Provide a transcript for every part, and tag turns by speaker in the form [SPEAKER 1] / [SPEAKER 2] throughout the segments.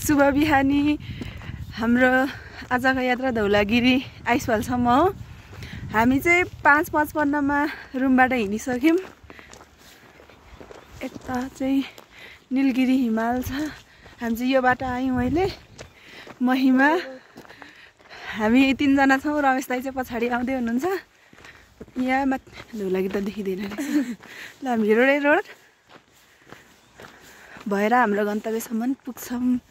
[SPEAKER 1] शुभ बिहानी। हाम्रो आजको यात्रा धौलागिरी आइसफलसम्म हो। हामी चाहिँ 5:55 मा रुमबाट हिँडिसक्यौँ। यता चाहिँ नीलगिरी हिमाल छ। हामी चाहिँ यो बाटो आयौँ अहिले। महिमा हामी 3 जना छौँ। रमेश दाइ चाहिँ पछाडि आउँदै हुनुहुन्छ। यहाँ माथि धौलागिरी त देखिँदैन रहेछ। ल हामी रोड भएर हाम्रो गन्तव्यसम्म पुग्छौँ।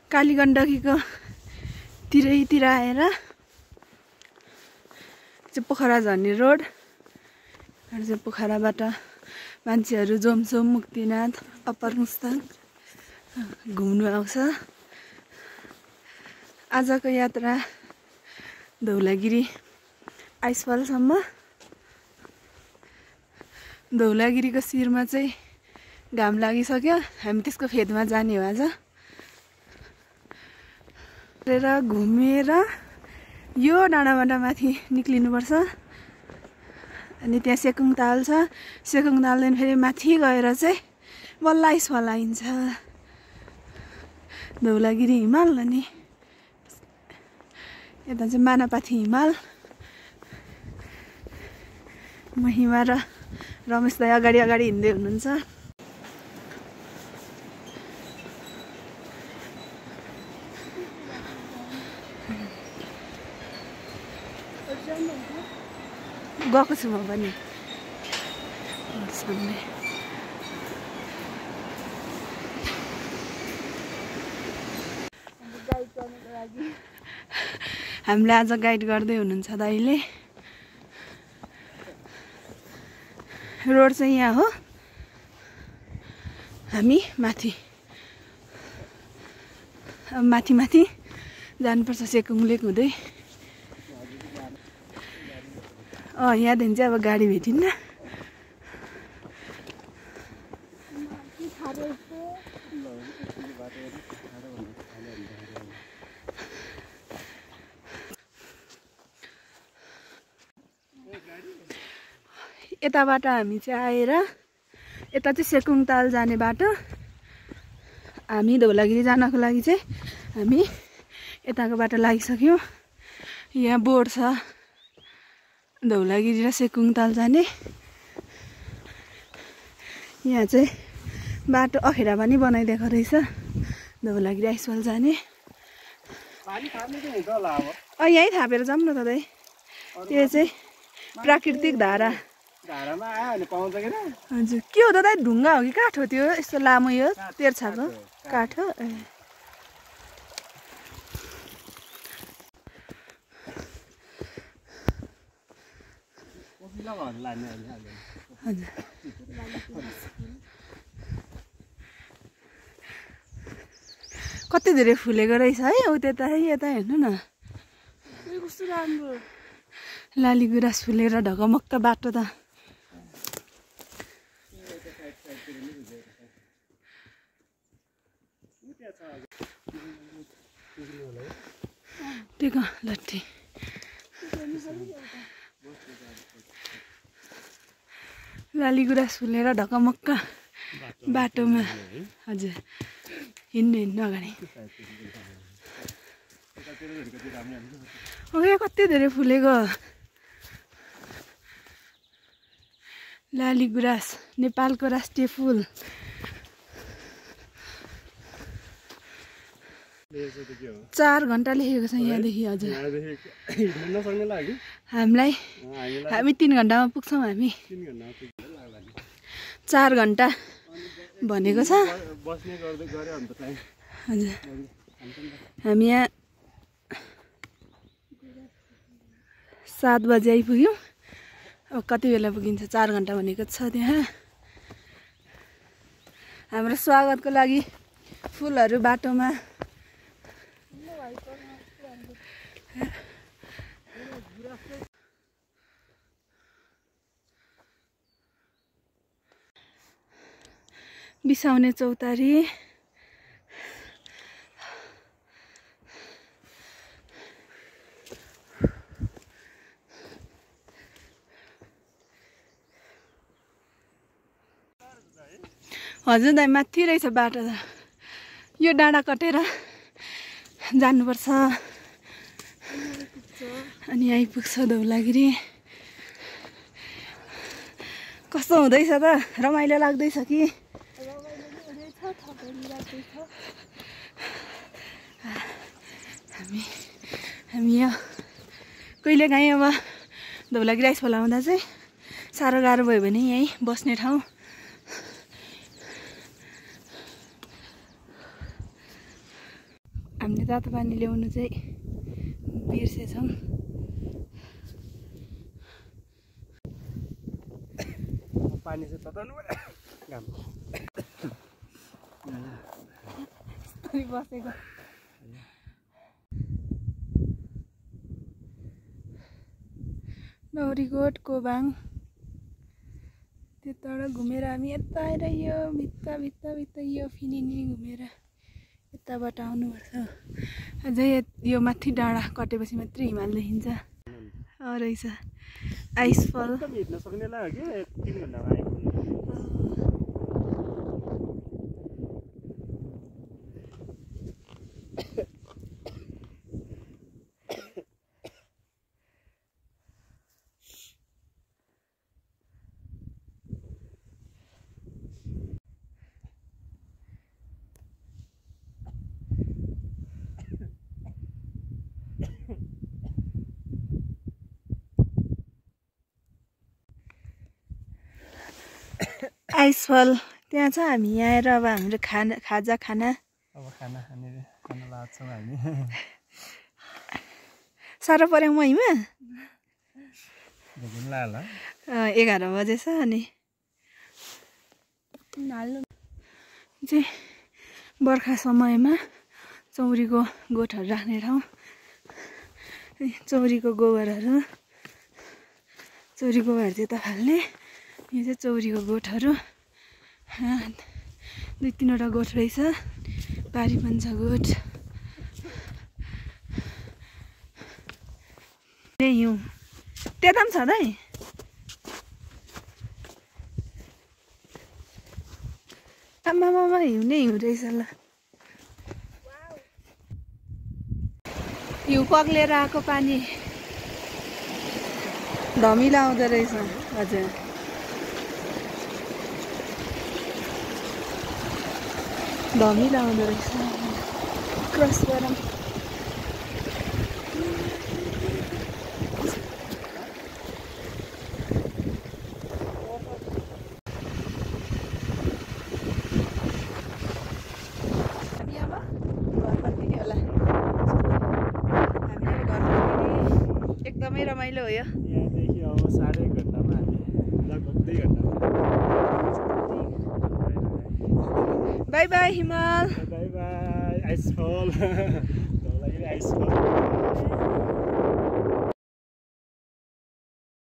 [SPEAKER 1] कालीगण्डकीको तिरैतिर आएर चाहिँ पोखरा झर्ने रोड चाहिँ पोखराबाट मान्छेहरू जोमसोम मुक्तिनाथ अप्पर मुस्ताङ घुम्नु आउँछ। आजको यात्रा धौलागिरी आइसफलसम्म। धौलागिरीको शिरमा चाहिँ घाम लागिसक्यो। हामी त्यसको फेदमा जाने हो आज। घुमेर यो डाँडाबाट माथि निक्लिनुपर्छ। अनि त्यहाँ सेकुङताल छ। सेकुङतालदेखि फेरि माथि गएर चाहिँ बल्ल आइसफल आइन्छ। धौलागिरी हिमाल अनि यता चाहिँ मानापाथी हिमाल। महिमा र रमेश दाइ अगाडि हिँड्दै हुनुहुन्छ। गएको छु म पनि। हामीलाई आज गाइड गर्दै हुनुहुन्छ दाइले। रोड चाहिँ यहाँ हो। हामी माथि जानुपर्छ सेकुङलेक हुँदै। यहाँदेखि चाहिँ अब गाडी भेटिन्न। यताबाट हामी चाहिँ आएर यता चाहिँ सेकुङताल जाने बाटो। हामी धौलागिरी जानको लागि चाहिँ हामी यताको बाटो लागिसक्यौँ। यहाँ बोर्ड छ धौलागिरी र सेकुङताल जाने। यहाँ चाहिँ बाटो अखेरा पनि बनाइदिएको रहेछ धौलागिरी आइसफल जाने। यहीँ थापेर जाऊँ न त दाइ। त्यो चाहिँ प्राकृतिक धारा। हजुर के हो त दाइ? ढुङ्गा हो कि काठ हो त्यो? यस्तो लामो यो तेर्छाको काठ हो। कति धेरै फुलेको रहेछ है। त्यता है यता हेर्नु न कस्तो राम्रो लाली गुराँस फुलेर ढकमक्क बाटो त। टेक लट्ठी लाली गुराँस फुलेर ढकमक्क बाटोमा। हजुर हिँड्नु अगाडि। कति धेरै फुलेको लाली गुराँस नेपालको राष्ट्रिय फुल। 4 घण्टा लेखेको छ यहाँदेखि। हजुर हामी 3 घण्टामा पुग्छौँ। हामी 4 घण्टा भनेको छ। हजुर हामी यहाँ 7 बजे आइपुग्यौँ। अब कति बेला पुगिन्छ? 4 घण्टा भनेको छ त्यहाँ। हाम्रो स्वागतको लागि फुलहरू बाटोमा। बिसाउने चौतारी। हजुर दाइ माथि रहेछ बाटो त। यो डाँडा कटेर जानुपर्छ अनि आइपुग्छ धौलागिरी। कस्तो हुँदैछ त? रमाइलो लाग्दैछ कि? हामी यो कहिले काहीँ अब धौलागिरी आइसफल आउँदा चाहिँ साह्रो गाह्रो भयो भने यहीँ बस्ने ठाउँ। हामीले तातो पानी ल्याउनु चाहिँ बिर्सेछौँ।
[SPEAKER 2] पानी चाहिँ तताउनु घाम
[SPEAKER 1] बसेको नौरीकोट कोबाङ त्यताबाट घुमेर हामी यता आएर यो भित्ता यो फिनिनी घुमेर यताबाट आउनुपर्छ। अझै यो माथि डाँडा कटेपछि मात्रै हिमाल देखिन्छ। रहेछ आइसफल।
[SPEAKER 2] हिँड्न सक्नेलाई हो कि 3 घण्टामा आइपुग्छ।
[SPEAKER 1] आइसफल त्यहाँ छ। हामी यहाँ आएर अब हाम्रो खाना
[SPEAKER 2] अब खाना लाग्छौँ हामी।
[SPEAKER 1] साह्रो पर्यो महिमा 11 बजेछ अनि चाहिँ बर्खा समयमा चौरीको गोठहरू राख्ने ठाउँ। चौरीको गोबरहरू त्यता फाल्ने। यो चाहिँ चौरीको गोठहरू 2-3वटा गोठ रहेछ। पारी पनि छ गोठ। हिउँ त्यता पनि छ त है। आमामा हिउँ नै हिउँ रहेछ ल। हिउँ पग्लेर आएको पानी धमिलो आउँदो रहेछ। हजुर धमिलो आउँदो रहेछ। क्रस गरौँ। एकदमै रमाइलो हो यो।
[SPEAKER 2] यहाँदेखि अब 1.5 घण्टामा हामी लगभग 2 घण्टामा।
[SPEAKER 1] बाई बाई हिमाल।
[SPEAKER 2] By by icefall. Dhaulagiri icefall.